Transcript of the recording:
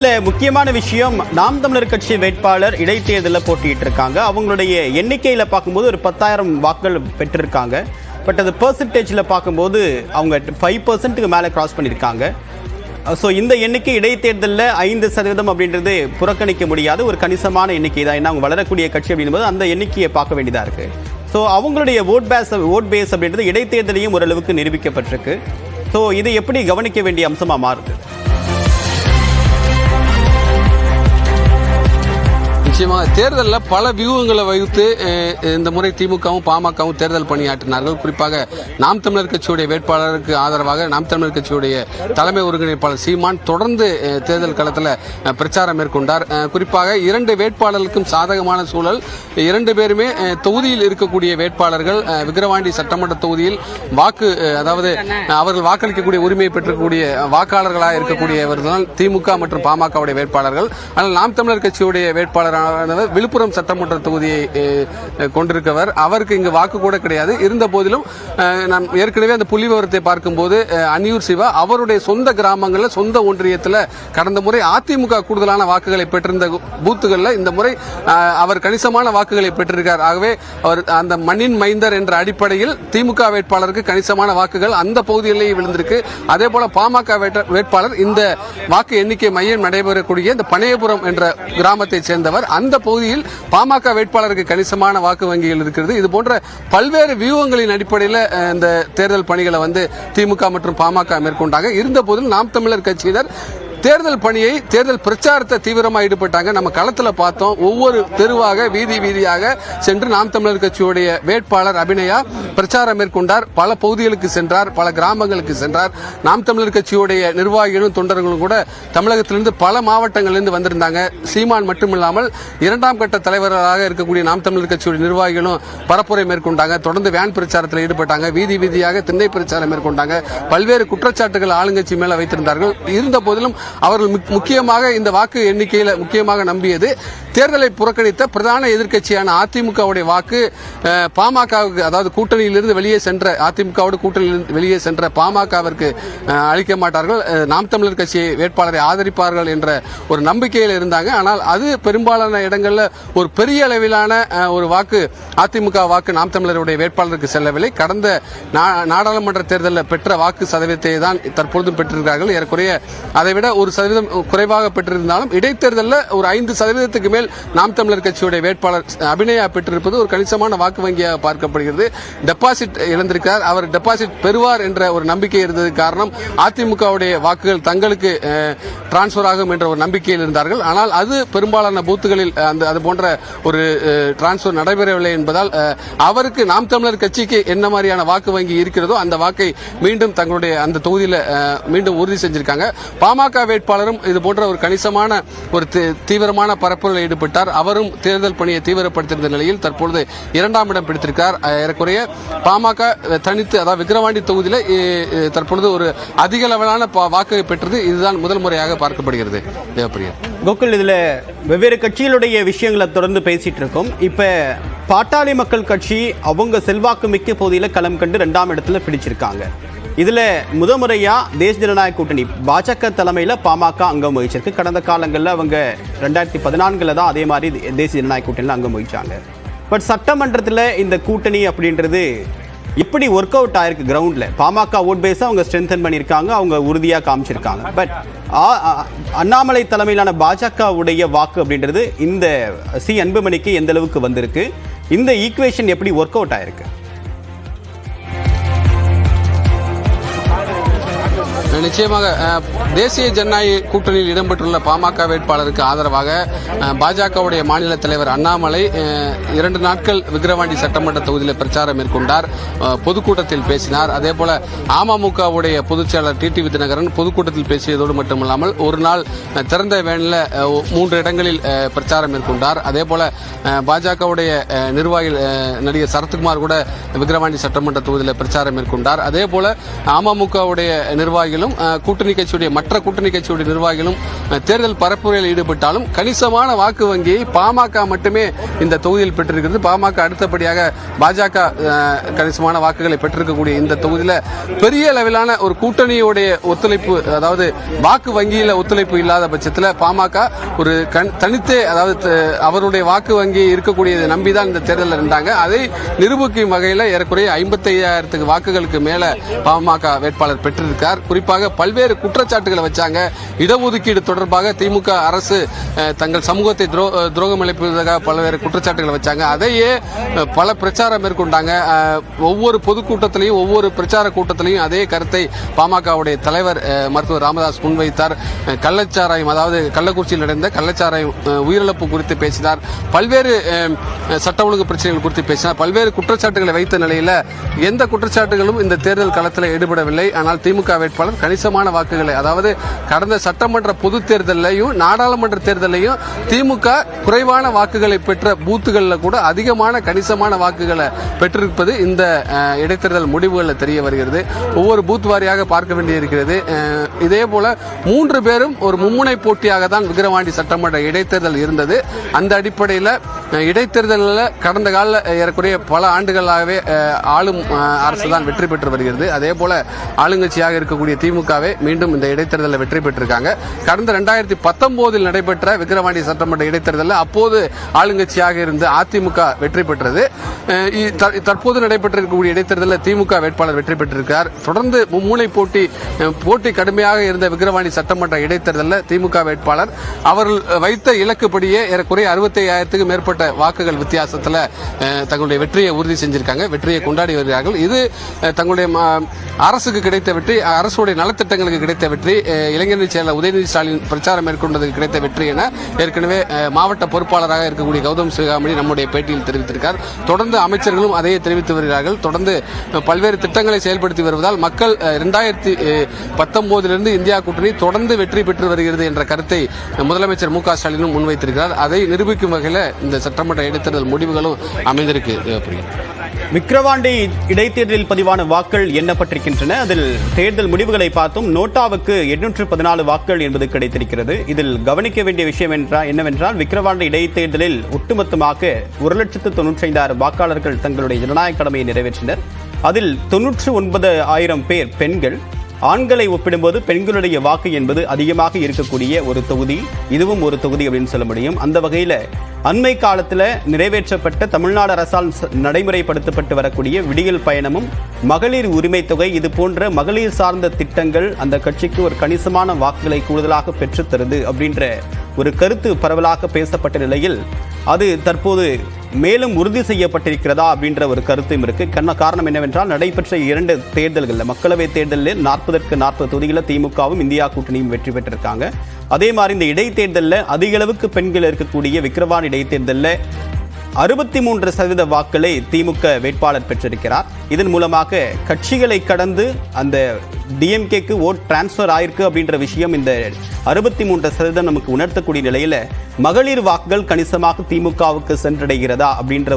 முக்கியமான விஷயம் நாம் தமிழர் கட்சி வேட்பாளர் இடைத்தேர்தலில் போட்டிட்டு இருக்காங்க. அவங்களுடைய எண்ணிக்கையில பார்க்கும்போது ஒரு 10,000 வாக்குகள் பெற்றிருக்காங்க. பட் அது பெர்சன்டேஜில் பார்க்கும்போது அவங்க 5% மேலே கிராஸ் பண்ணியிருக்காங்க. ஸோ இந்த எண்ணிக்கை இடைத்தேர்தலில் 5% அப்படின்றது புறக்கணிக்க முடியாத ஒரு கணிசமான எண்ணிக்கை தான். ஏன்னா அவங்க வளரக்கூடிய கட்சி அப்படின்போது அந்த எண்ணிக்கையை பார்க்க வேண்டியதாக இருக்கு. ஸோ அவங்களுடைய ஓட் பேஸ் அப்படின்றது இடைத்தேர்தலையும் ஓரளவுக்கு நிரூபிக்கப்பட்டிருக்கு. ஸோ இதை எப்படி கவனிக்க வேண்டிய அம்சமாக மாறுது? நிச்சயமாக தேர்தலில் பல வியூகங்களை வைத்து இந்த முறை திமுகவும் பாமகவும் தேர்தல் பணியாற்றினார்கள். குறிப்பாக நாம் தமிழர் கட்சியுடைய வேட்பாளருக்கு ஆதரவாக நாம் தமிழர் கட்சியுடைய தலைமை ஒருங்கிணைப்பாளர் சீமான் தொடர்ந்து தேர்தல் களத்தில் பிரச்சாரம் மேற்கொண்டார். குறிப்பாக 2 வேட்பாளர்களுக்கும் சாதகமான சூழல். 2 பேருமே தொகுதியில் இருக்கக்கூடிய வேட்பாளர்கள். விக்கிரவாண்டி சட்டமன்ற தொகுதியில் அதாவது அவர்கள் வாக்களிக்கக்கூடிய உரிமையை பெற்றக்கூடிய வாக்காளர்களாக இருக்கக்கூடியவர்கள் திமுக மற்றும் பாமகவுடைய வேட்பாளர்கள். ஆனால் நாம் தமிழர் கட்சியுடைய வேட்பாளரான விழுப்புரம் சட்டமன்ற தொகுதியை கொண்டிருக்கவர். அவருக்கு இங்கு வாக்கு கூட கிடையாது. இருந்த போதிலும் நாம் ஏற்கனவே அந்த புள்ளி விவரத்தை பார்க்கும்போது அன்னியூர் சிவா அவருடைய சொந்த கிராமங்களில் சொந்த ஒன்றியத்தில் கடந்த முறை அதிமுக கூடுதலான வாக்குகளை பெற்றிருந்த பூத்துகளில் இந்த முறை அவர் கணிசமான வாக்குகளை பெற்றிருக்கார். ஆகவே அவர் அந்த மண்ணின் மைந்தர் என்ற அடிப்படையில் திமுக வேட்பாளருக்கு கணிசமான வாக்குகள் அந்த பகுதிகளிலேயே விழுந்திருக்கு. அதே போல பாமக வேட்பாளர் இந்த வாக்கு எண்ணிக்கை மையம் நடைபெறக்கூடிய இந்த பனையபுரம் என்ற கிராமத்தை சேர்ந்தவர். அந்த பகுதியில் பாமக வேட்பாளருக்கு கணிசமான வாக்கு வங்கிகள் இருக்கிறது. இது போன்ற பல்வேறு வியூகங்களின் அடிப்படையில் இந்த தேர்தல் பணிகளை திமுக மற்றும் பாமக மேற்கொண்டாங்க. இருந்த போதிலும் நாம் தமிழர் கட்சியினர் தேர்தல் பிரச்சாரத்தை தீவிரமாக ஈடுபட்டாங்க. நம்ம களத்தில் பார்த்தோம். ஒவ்வொரு தெருவாக வீதியாக சென்று நாம் தமிழர் கட்சியுடைய வேட்பாளர் அபிநயா பிரச்சாரம் மேற்கொண்டார். பல பகுதிகளுக்கு சென்றார், பல கிராமங்களுக்கு சென்றார். நாம் தமிழர் கட்சியுடைய நிர்வாகிகளும் தொண்டர்களும் கூட தமிழகத்திலிருந்து பல மாவட்டங்களிலிருந்து வந்திருந்தாங்க. சீமான் மட்டுமில்லாமல் 2ஆம் கட்ட தலைவர்களாக இருக்கக்கூடிய நாம் தமிழர் கட்சியுடைய நிர்வாகிகளும் பரப்புரை மேற்கொண்டாங்க. தொடர்ந்து வேன் பிரச்சாரத்தில் ஈடுபட்டாங்க. வீதியாக திண்ணை பிரச்சாரம் மேற்கொண்டாங்க. பல்வேறு குற்றச்சாட்டுகள் ஆளுங்கட்சி மேல வைத்திருந்தார்கள். இருந்த போதிலும் அவர்கள் முக்கியமாக இந்த வாக்கு எண்ணிக்கையில் முக்கியமாக நம்பியது தேர்தலை புறக்கணித்த பிரதான எதிர்க்கட்சியான அதிமுகவுடைய வாக்கு பாமகவுக்கு, அதாவது கூட்டணியிலிருந்து வெளியே சென்ற அதிமுகவோடு கூட்டணியிலிருந்து வெளியே சென்ற பாமகவிற்கு அளிக்க மாட்டார்கள், நாம் தமிழர் கட்சி வேட்பாளரை ஆதரிப்பார்கள் என்ற ஒரு நம்பிக்கையில் இருந்தாங்க. ஆனால் அது பெரும்பாலான இடங்களில் ஒரு பெரிய அளவிலான ஒரு வாக்கு அதிமுக வாக்கு நாம் தமிழருடைய வேட்பாளருக்கு செல்லவில்லை. கடந்த நாடாளுமன்ற தேர்தலில் பெற்ற வாக்கு சதவீதத்தை தான் தற்பொழுதும் பெற்றிருக்கிறார்கள். ஏறக்குறைய அதைவிட 1% குறைவாக பெற்றிருந்தாலும் இடைத்தேர்தலில் ஒரு 5%க்கு மேல் நாம் தமிழர் கட்சியுடைய வேட்பாளர் அபிநயா பெற்றிருப்பது ஒரு கணிசமான வாக்கு வங்கியாக பார்க்கப்படுகிறது. டெபாசிட் இழந்திருக்கிறார். அவர் டெபாசிட் பெறுவார் என்ற ஒரு நம்பிக்கை இருந்தது காரணம் அதிமுகவுடைய வாக்குகள் தங்களுக்கு டிரான்ஸ்பர் ஆகும் என்ற ஒரு நம்பிக்கையில் இருந்தார்கள். ஆனால் அது பெரும்பாலான பூத்துகளில் அது போன்ற ஒரு டிரான்ஸ்பர் நடைபெறவில்லை என்பதால் அவருக்கு நாம் தமிழர் கட்சிக்கு என்ன மாதிரியான வாக்கு வங்கி இருக்கிறதோ அந்த வாக்கை மீண்டும் தங்களுடைய அந்த தொகுதியில் மீண்டும் உறுதி செஞ்சிருக்காங்க. பாமக வேட்பாளரும் இது போன்ற ஒரு கணிசமான ஒரு தீவிரமான பரப்புரையில் ஈடுபட்டார். அவரும் தேர்தல் பணியை தீவிரப்படுத்தியிருந்த நிலையில் தற்பொழுது 2ஆம் இடம் பிடித்திருக்கிறார். ஏறக்குறைய பாமக தனித்து, அதாவது விக்கிரவாண்டி தொகுதியில் தற்பொழுது ஒரு அதிக அளவிலான வாக்கு பெற்றது இதுதான் முதல் முறையாக பார்க்கப்படுகிறது. தேவப்பிரியன் கோகுல், இதுல வெவ்வேறு கட்சிகளுடைய விஷயங்களை தொடர்ந்து பேசிட்டு இருக்கோம். இப்ப பாட்டாளி மக்கள் கட்சி அவங்க செல்வாக்கு மிக்க பகுதியில் களம் கண்டு 2ஆம் இடத்துல பிடிச்சிருக்காங்க. இதுல முதமுறையா தேசிய ஜனநாயக கூட்டணி பாஜக தலைமையில பாமக அங்கம் வகிச்சிருக்கு. கடந்த காலங்களில் அவங்க 2014 தான் அதே மாதிரி தேசிய ஜனநாயக கூட்டணியில் அங்கம் வகிச்சாங்க. பட் சட்டமன்றத்தில் இந்த கூட்டணி அப்படின்றது எப்படி ஒர்க் அவுட் ஆயிருக்கு கிரவுண்ட்ல? பாமக ஓட் பேஸை அவங்க ஸ்ட்ரென்தன் பண்ணியிருக்காங்க, அவங்க உறுதியாக காமிச்சிருக்காங்க. பட் அண்ணாமலை தலைமையிலான பாஜகவுடைய வாக்கு அப்படின்றது இந்த அன்புமணிக்கு எந்த அளவுக்கு வந்திருக்கு? இந்த ஈக்குவேஷன் எப்படி ஒர்க் அவுட் ஆயிருக்கு? நிச்சயமாக தேசிய ஜனநாயக கூட்டணியில் இடம்பெற்றுள்ள பாமக வேட்பாளருக்கு ஆதரவாக பாஜகவுடைய மாநில தலைவர் அண்ணாமலை 2 நாட்கள் விக்கிரவாண்டி சட்டமன்ற தொகுதியில் பிரச்சாரம் மேற்கொண்டார். பொதுக்கூட்டத்தில் பேசினார். அதே போல அமமுகவுடைய பொதுச் செயலாளர் டிடிவி தினகரன் பொதுக்கூட்டத்தில் பேசியதோடு மட்டுமல்லாமல் ஒரு நாள் திறந்த வேனில் 3 இடங்களில் பிரச்சாரம் மேற்கொண்டார். அதே போல பாஜகவுடைய நிர்வாகிகள் நடிகர் சரத்குமார் கூட விக்கிரவாண்டி சட்டமன்ற தொகுதியில் பிரச்சாரம் மேற்கொண்டார். அதே போல அமமுகவுடைய நிர்வாகிகளும் நிர்வாகிகளும் மற்ற கூட்டணி கட்சியுடைய நிர்வாகிகளும் தேர்தல் பரப்புரையில் ஈடுபட்டாலும் கணிசமான வாக்கு வங்கியை பாமக மட்டுமே இந்த தொகுதியில் பெற்றிருக்கிறது. பாமக அடுத்தபடியாக பாஜக கணிசமான வாக்குகளை பெற்றிருக்கக்கூடிய இந்த தொகுதியில் பெரிய அளவிலான ஒரு கூட்டணியுடைய ஒத்துழைப்பு, அதாவது வாக்கு வங்கியில ஒத்துழைப்பு இல்லாத பட்சத்தில் பாமக ஒரு தனித்தே, அதாவது அவருடைய வாக்கு வங்கி இருக்கக்கூடியதை நம்பிதான் இந்த தேர்தலில் இருந்தாங்க. அதை நிரூபிக்கும் வகையில் ஏறக்குறைய 55,000 வாக்குகளுக்கு மேல பாமக வேட்பாளர் பெற்றிருக்கார். குறிப்பாக பல்வேறு குற்றச்சாட்டுகளை வச்சாங்க. இடஒதுக்கீடு தொடர்பாக திமுக அரசு தங்கள் சமூகத்தை துரோகம் இழைப்பதாக பல்வேறு குற்றச்சாட்டுகளை வச்சாங்க. அதையே பல பிரச்சாரம் மேற்கொண்டாங்க. ஒவ்வொரு பொதுக்கூட்டத்திலையும் ஒவ்வொரு பிரச்சார கூட்டத்திலையும் அதே கருத்தை பாமகவுடைய தலைவர் மருத்துவர் ராமதாஸ் முன்வைத்தார். கள்ளச்சாராயம், அதாவது கள்ளக்குறிச்சியில் நடந்த கள்ளச்சாராயம் உயிரிழப்பு குறித்து பேசினார். பல்வேறு சட்ட ஒழுங்கு பிரச்சனைகள் குறித்து பேசினார். பல்வேறு குற்றச்சாட்டுகளை வைத்த நிலையில் எந்த குற்றச்சாட்டுகளும் இந்த தேர்தல் களத்தில் ஈடுபடவில்லை. ஆனால் திமுக வேட்பாளர் கணிசமான வாக்குகளை, அதாவது கடந்த சட்டமன்ற பொது தேர்தலையும் நாடாளுமன்ற தேர்தலையும் திமுக குறைவான வாக்குகளை பெற்ற பூத்துகளில் கூட அதிகமான கணிசமான வாக்குகளை பெற்றிருப்பது இந்த இடைத்தேர்தல் முடிவுகளில் தெரிய வருகிறது. ஒவ்வொரு பூத் வாரியாக பார்க்க வேண்டியிருக்கிறது. இதே போல 3 பேரும் ஒரு மும்முனை போட்டியாக தான் விக்கிரவாண்டி சட்டமன்ற இடைத்தேர்தல் இருந்தது. அந்த அடிப்படையில் இடைத்தேர்தலில் கடந்த கால ஏறக்குறைய பல ஆண்டுகளாகவே ஆளும் அரசு தான் வெற்றி பெற்று வருகிறது. அதே போல ஆளுங்கட்சியாக இருக்கக்கூடிய திமுகவே மீண்டும் இந்த இடைத்தேர்தலில் வெற்றி பெற்றிருக்காங்க. கடந்த 2019 நடைபெற்ற விக்கிரவாண்டி சட்டமன்ற இடைத்தேர்தலில் அப்போது ஆளுங்கட்சியாக இருந்து அதிமுக வெற்றி பெற்றது. தற்போது நடைபெற்றிருக்கக்கூடிய இடைத்தேர்தலில் திமுக வேட்பாளர் வெற்றி பெற்றிருக்கிறார். தொடர்ந்து மும்முனை போட்டி கடுமையாக இருந்த விக்கிரவாண்டி சட்டமன்ற இடைத்தேர்தலில் திமுக வேட்பாளர் அவர்கள் வைத்த இலக்குப்படியே ஏறக்குறைய 65,000 மேற்பட்ட வாக்குகள் வித்தியாசத்தில் தங்களுடைய வெற்றியை உறுதி செஞ்சிருக்காங்க. வெற்றியை கொண்டாடி வருகிறார்கள். இது தங்களுடைய அரசுக்கு கிடைத்த வெற்றி, அரசுடைய நலத்திட்டங்களுக்கு கிடைத்த வெற்றி, இளைஞரணி செயலர் உதயநிதி ஸ்டாலின் பிரச்சாரம் மேற்கொண்டதுக்கு கிடைத்த வெற்றி என ஏற்கனவே மாவட்ட பொறுப்பாளராக இருக்கக்கூடிய கௌதம் சிகாமணி நம்முடைய பேட்டியில் தெரிவித்திருக்கார். தொடர்ந்து அமைச்சர்களும் அதையே தெரிவித்து வருகிறார்கள். தொடர்ந்து பல்வேறு திட்டங்களை செயல்படுத்தி வருவதால் மக்கள் 2019 இந்தியா கூட்டணி தொடர்ந்து வெற்றி பெற்று வருகிறது என்ற கருத்தை முதலமைச்சர் மு க ஸ்டாலினும் முன்வைத்திருக்கிறார். அதை நிரூபிக்கும் வகையில் இந்த சட்டமன்ற இடைத்தேர்தல் முடிவுகளும் அமைந்திருக்கு. விக்கிரவாண்டி இடைத்தேர்தலில் பதிவான வாக்குகள் எண்ணப்பட்டிருக்கின்றன. அதில் தேர்தல் முடிவுகளை பார்த்தும் நோட்டாவுக்கு 814 வாக்குகள் என்பது கிடைத்திருக்கிறது. இதில் கவனிக்க வேண்டிய விஷயம் என்னவென்றால் விக்கிரவாண்டி இடைத்தேர்தலில் ஒட்டுமொத்தமாக 1,95,000 வாக்காளர்கள் தங்களுடைய ஜனநாயக கடமையை நிறைவேற்றினர். அதில் 99,000 பேர் பெண்கள். ஆண்களை ஒப்பிடும்போது பெண்களுடைய வாக்கு என்பது அதிகமாக இருக்கக்கூடிய ஒரு தொகுதி, இதுவும் ஒரு தொகுதி அப்படின்னு சொல்ல முடியும். அந்த வகையில் அண்மை காலத்தில் நிறைவேற்றப்பட்ட தமிழ்நாடு அரசால் நடைமுறைப்படுத்தப்பட்டு வரக்கூடிய விடியல் பயணமும் மகளிர் உரிமை தொகை, இது போன்ற மகளிர் சார்ந்த திட்டங்கள் அந்த கட்சிக்கு ஒரு கணிசமான வாக்குகளை கூடுதலாக பெற்றுத்தருது அப்படின்ற ஒரு கருத்து பரவலாக பேசப்பட்ட நிலையில் அது தற்போது மேலும் உறுதி செய்யப்பட்டிருக்கிறதா அப்படின்ற ஒரு கருத்தும் இருக்கு. காரணம் என்னவென்றால் நடைபெற்ற 2 தேர்தல்களில், மக்களவை தேர்தலில் 40க்கு 40 தொகுதிகளில் திமுகவும் இந்தியா கூட்டணியும் வெற்றி பெற்றிருக்காங்க. அதே மாதிரி இந்த இடைத்தேர்தலில் அதிக அளவுக்கு பெண்கள் இருக்கக்கூடிய விக்கிரவாண்டி இடைத்தேர்தலில் 63% வாக்குகளை திமுக வேட்பாளர் பெற்றிருக்கிறார். இதன் மூலமாக கட்சிகளை கடந்து அந்த டிஎம்கேக்கு ஓட் டிரான்ஸ்பர் ஆயிருக்கு அப்படின்ற விஷயம் இந்த 63% நமக்கு உணர்த்தக்கூடிய நிலையில மகளிர் வாக்குகள் கணிசமாக திமுகவுக்கு சென்றடைகிறதா அப்படின்ற